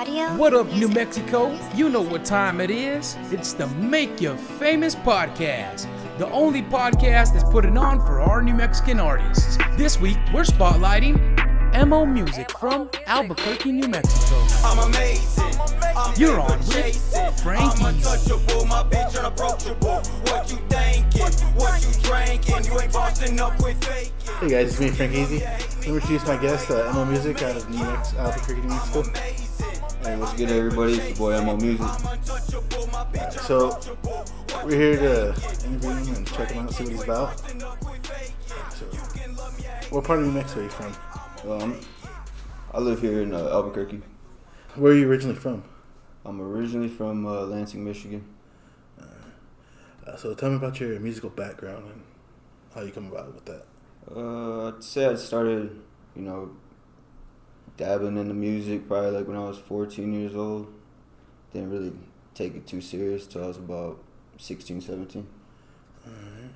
Audio. What up, New Mexico? You know what time it is. It's the Make You Famous podcast, the only podcast that's putting on for our New Mexican artists. This week, we're spotlighting MO Music from Albuquerque, New Mexico. I'm amazing. You're on with Frankie. I'm untouchable, my bitch unapproachable. What you thinking? What you drinking? You ain't bossing up with faking. Hey guys, it's me, Frank Easy. Let me introduce my guest, MO Music out of Albuquerque, New Mexico. Hey, what's good, everybody? It's your boy MO Music. So, we're here to interview him and check him out, see what he's about. So, what part of New Mexico are you from? I live here in Albuquerque. Where are you originally from? I'm originally from Lansing, Michigan. So, tell me about your musical background and how you come about with that. I'd say I started, dabbling into music probably like when I was 14 years old. Didn't really take it too serious till I was about 16, 17. Alright.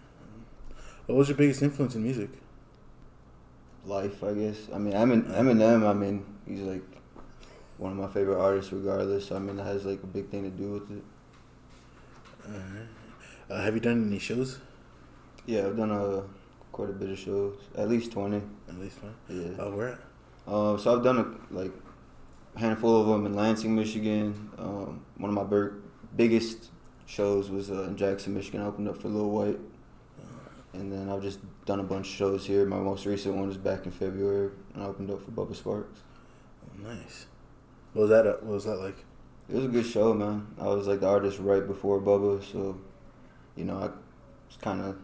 What was your biggest influence in music? Life, I guess. I mean, Eminem, he's like one of my favorite artists regardless. So, that has like a big thing to do with it. Alright. Have you done any shows? Yeah, I've done quite a bit of shows. At least 20. At least one? Yeah. Where at? So I've done a handful of them in Lansing, Michigan. One of my biggest shows was in Jackson, Michigan. I opened up for Lil White. And then I've just done a bunch of shows here. My most recent one was back in February, and I opened up for Bubba Sparks. Oh, nice. What was that like? It was a good show, man. I was like the artist right before Bubba, so, I was kind of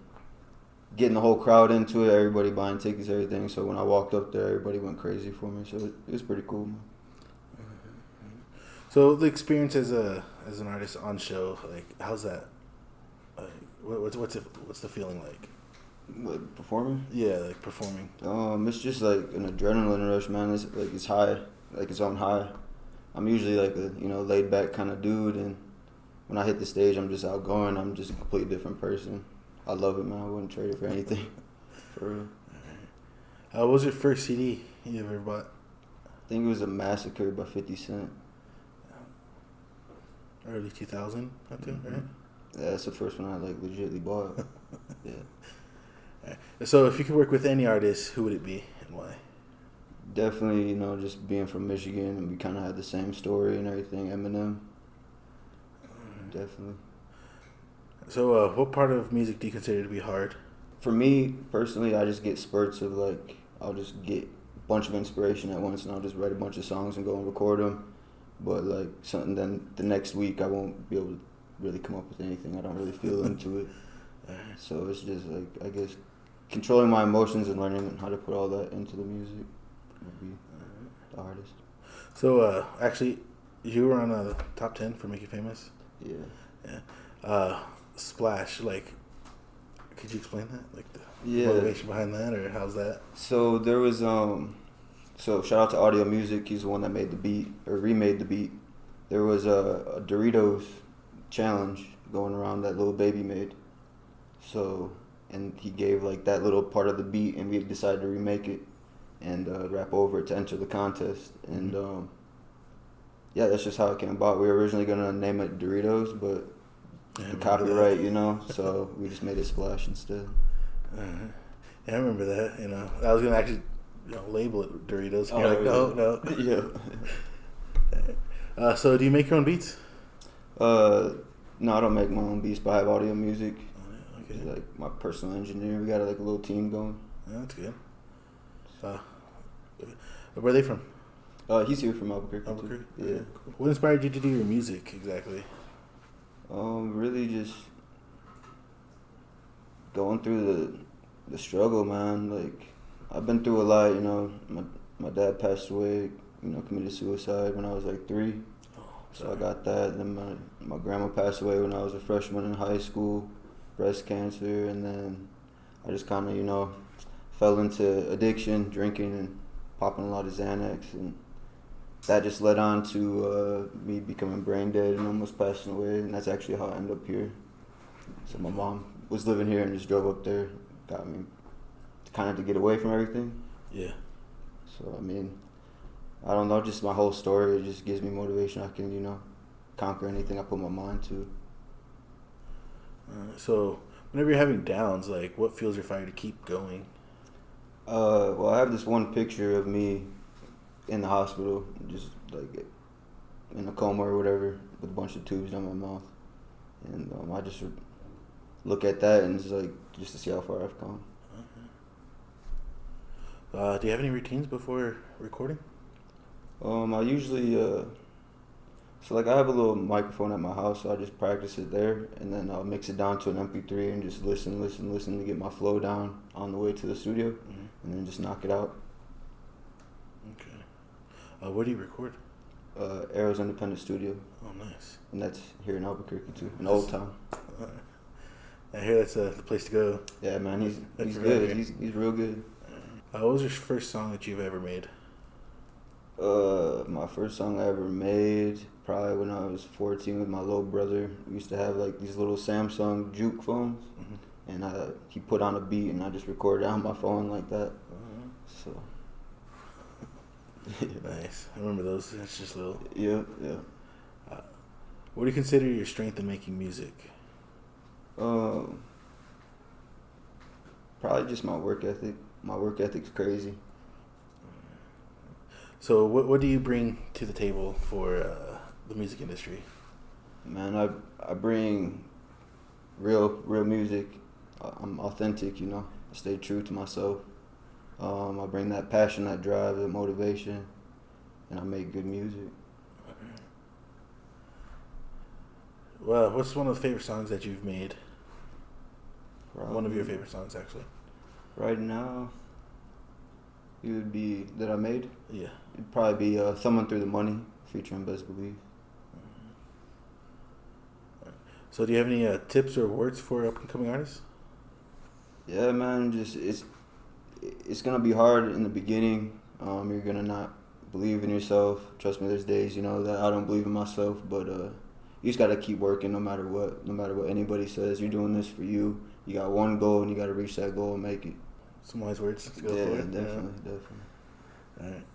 getting the whole crowd into it, everybody buying tickets, everything. So when I walked up there, everybody went crazy for me. So it was pretty cool, man. So the experience as an artist on show, like, how's that? Like, what's the feeling like? Like performing? Yeah, like performing. It's just like an adrenaline rush, man. It's high, like it's on high. I'm usually like a laid back kind of dude, and when I hit the stage, I'm just outgoing. I'm just a completely different person. I love it, man. I wouldn't trade it for anything. For real. What was your first CD you ever bought? I think it was a Massacre by 50 Cent. Early 2000, I think, right? Yeah, that's the first one I legitimately bought. Yeah. Right. So if you could work with any artist, who would it be and why? Definitely, just being from Michigan and we kind of had the same story and everything. Eminem. Definitely. So what part of music do you consider to be hard? For me, personally, I just get spurts of I'll just get a bunch of inspiration at once and I'll just write a bunch of songs and go and record them. But then the next week I won't be able to really come up with anything. I don't really feel into it. So it's just I guess controlling my emotions and learning how to put all that into the music would be the hardest. So actually, you were on the top 10 for Make You Famous? Yeah. Splash, could you explain that? The motivation behind that, or how's that? So there was so shout out to Audio Music. He's the one that made the beat or remade the beat. There was a Doritos challenge going around that Lil Baby made. So, and he gave that little part of the beat, and we decided to remake it and rap over it to enter the contest. And yeah, that's just how it came about. We were originally gonna name it Doritos, but the copyright, so we just made it Splash instead. Yeah, I remember that. I was gonna actually label it Doritos. And you're no. Yeah. So do you make your own beats? No, I don't make my own beats, but I have Audio Music. Okay. He's my personal engineer. We got a little team going. Yeah, that's good. Where are they from? He's here from Albuquerque. Albuquerque? Yeah. Cool. What inspired you to do your music exactly? Really just going through the struggle, man. I've been through a lot, my dad passed away, committed suicide when I was 3. So I got that. Then my grandma passed away when I was a freshman in high school, breast cancer, and then I just kind of, fell into addiction, drinking and popping a lot of Xanax, and that just led on to me becoming brain dead and almost passing away, and that's actually how I ended up here. So my mom was living here and just drove up there, got me kind of to get away from everything. Yeah. So, I don't know, just my whole story. It just gives me motivation. I can, conquer anything I put my mind to. So, whenever you're having downs, like, what fuels your fire to keep going? Well, I have this one picture of me in the hospital, just like in a coma or whatever, with a bunch of tubes down my mouth, and I just look at that and it's like just to see how far I've come. Do you have any routines before recording? I usually so like I have a little microphone at my house, so I just practice it there, and then I'll mix it down to an MP3 and just listen to get my flow down on the way to the studio, and then just knock it out. Okay. Where do you record? Arrows Independent Studio. Oh, nice. And that's here in Albuquerque too, in Old Town. I hear that's the place to go. Yeah, man, he's good. He's real good. What was your first song that you've ever made? My first song I ever made, probably when I was 14 with my little brother. We used to have like these little Samsung juke phones, and he put on a beat, and I just recorded on my phone like that. So. Nice. I remember those. It's just little. Yeah. What do you consider your strength in making music? Probably just my work ethic. My work ethic's crazy. So what do you bring to the table for the music industry? Man, I bring real music. I'm authentic, I stay true to myself. I bring that passion, that drive, that motivation, and I make good music. Well, what's one of the favorite songs that you've made? Probably. One of your favorite songs, actually. Right now, it would be that I made. Yeah. It'd probably be "Someone Threw the Money" featuring Best Believe. So, do you have any tips or words for up and coming artists? Yeah, man. Just it's gonna be hard in the beginning. You're gonna not believe in yourself. Trust me, there's days that I don't believe in myself, but you just gotta keep working no matter what. No matter what anybody says, you're doing this for you. You got one goal, and you gotta reach that goal and make it. Some wise words to go yeah, for it. Definitely. All right.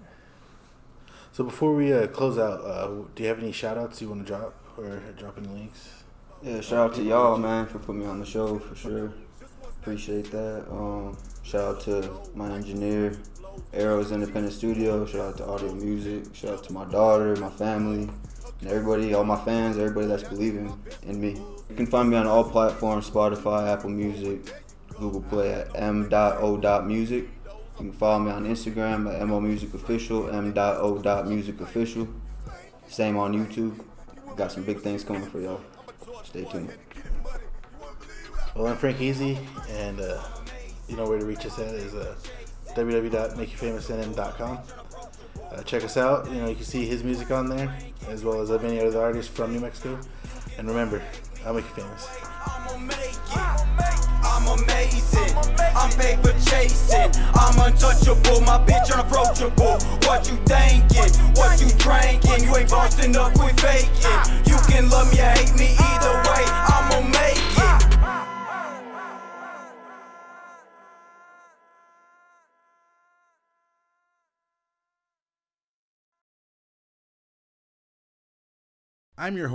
So before we close out, do you have any shout-outs you want to drop or drop any links? Yeah, shout out to y'all, man, for putting me on the show, for sure. Appreciate that. Shout out to my engineer, Arrows Independent Studio. Shout out to Audio Music. Shout out to my daughter, my family, and everybody, all my fans, everybody that's believing in me. You can find me on all platforms: Spotify, Apple Music, Google Play at m.o.music. You can follow me on Instagram at momusicofficial, m.o.musicofficial. Same on YouTube. Got some big things coming for y'all. Stay tuned. Well, I'm Frank Easy, and you know where to reach us at is www.makeyourfamousnm.com. Check us out. You can see his music on there, as well as many other artists from New Mexico. And remember, I'll make you famous. I'm amazing, I'm paper chasing, I'm untouchable, my bitch unapproachable. What you thinking, what you drinking, you ain't bossing up, quit faking. You can love me or hate me, either way, I'ma make it. I'm your